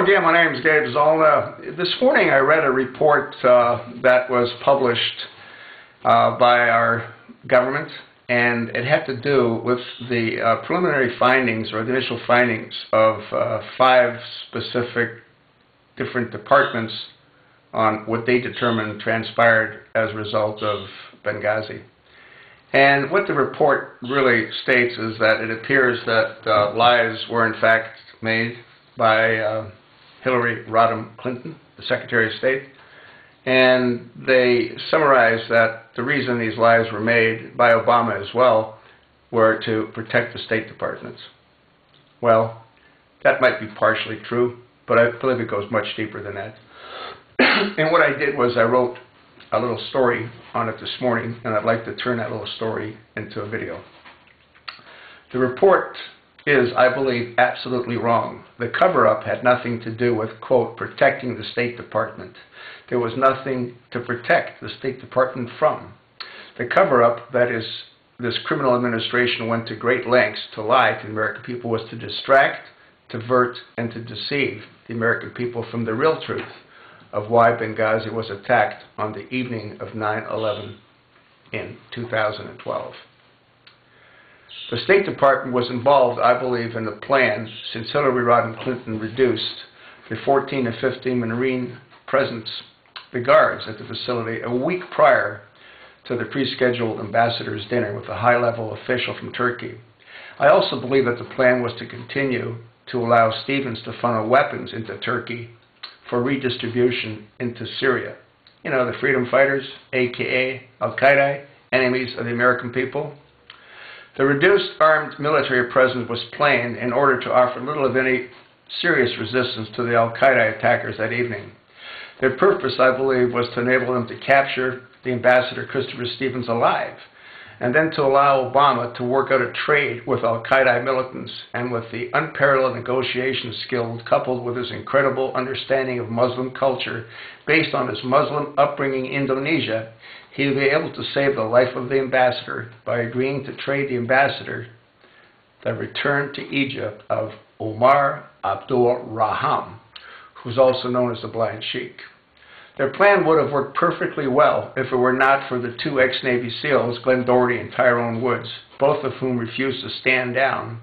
again, my name is Gabe Zollner. This morning I read a report that was published by our government, and it had to do with the preliminary findings or the initial findings of 5 specific different departments on what they determined transpired as a result of Benghazi. And what the report really states is that it appears that lies were in fact made by Hillary Rodham Clinton, the Secretary of State, and they summarize that the reason these lies were made by Obama as well were to protect the State Departments. Well, that might be partially true, but I believe it goes much deeper than that. And what I did was I wrote a little story on it this morning, and I'd like to turn that little story into a video. The report is, I believe, absolutely wrong. The cover-up had nothing to do with, quote, protecting the State Department. There was nothing to protect the State Department from. The cover-up, that is, this criminal administration went to great lengths to lie to the American people, was to distract, divert, and to deceive the American people from the real truth of why Benghazi was attacked on the evening of 9/11 in 2012. The State Department was involved, I believe, in the plan since Hillary Rodham Clinton reduced the 14 and 15 Marine presence, the guards at the facility, a week prior to the pre-scheduled ambassador's dinner with a high-level official from Turkey. I also believe that the plan was to continue to allow Stevens to funnel weapons into Turkey for redistribution into Syria. You know, the freedom fighters, aka Al-Qaeda, enemies of the American people. The reduced armed military presence was planned in order to offer little of any serious resistance to the Al-Qaeda attackers that evening. Their purpose, I believe, was to enable them to capture the ambassador Christopher Stevens alive, and then to allow Obama to work out a trade with Al-Qaeda militants. And with the unparalleled negotiation skills coupled with his incredible understanding of Muslim culture based on his Muslim upbringing in Indonesia, he would be able to save the life of the ambassador by agreeing to trade the ambassador the return to Egypt of Omar Abdul Raham, who was also known as the Blind Sheikh. Their plan would have worked perfectly well if it were not for the 2 ex-Navy SEALs, Glenn Doherty and Tyrone Woods, both of whom refused to stand down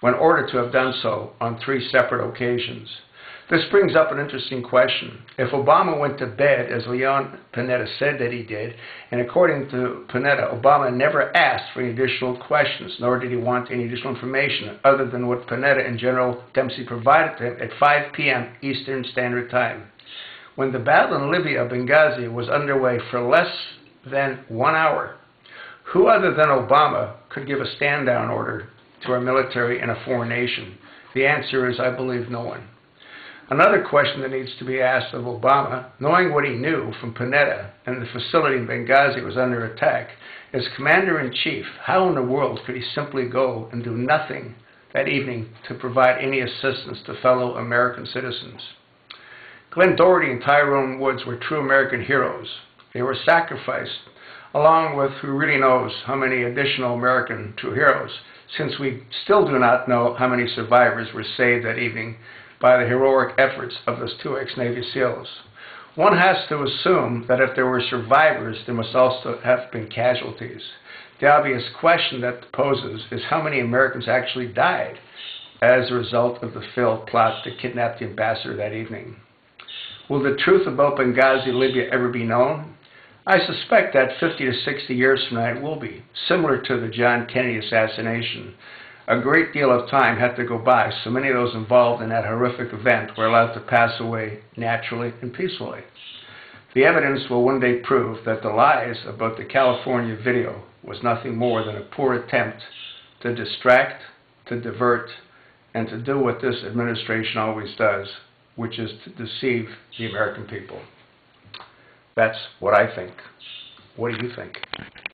when ordered to have done so on 3 separate occasions. This brings up an interesting question. If Obama went to bed, as Leon Panetta said that he did, and according to Panetta, Obama never asked for any additional questions, nor did he want any additional information other than what Panetta and General Dempsey provided to him at 5 p.m. Eastern Standard Time. When the battle in Libya, Benghazi, was underway for less than 1 hour, who other than Obama could give a stand-down order to our military in a foreign nation? The answer is, I believe, no one. Another question that needs to be asked of Obama, knowing what he knew from Panetta and the facility in Benghazi was under attack, as Commander-in-Chief, how in the world could he simply go and do nothing that evening to provide any assistance to fellow American citizens? Glenn Doherty and Tyrone Woods were true American heroes. They were sacrificed, along with who really knows how many additional American true heroes, since we still do not know how many survivors were saved that evening by the heroic efforts of those 2 ex-Navy SEALs. One has to assume that if there were survivors, there must also have been casualties. The obvious question that poses is how many Americans actually died as a result of the failed plot to kidnap the ambassador that evening. Will the truth about Benghazi, Libya ever be known? I suspect that 50 to 60 years from now it will be, similar to the John Kennedy assassination. A great deal of time had to go by, so many of those involved in that horrific event were allowed to pass away naturally and peacefully. The evidence will one day prove that the lies about the California video was nothing more than a poor attempt to distract, to divert, and to do what this administration always does, which is to deceive the American people. That's what I think. What do you think?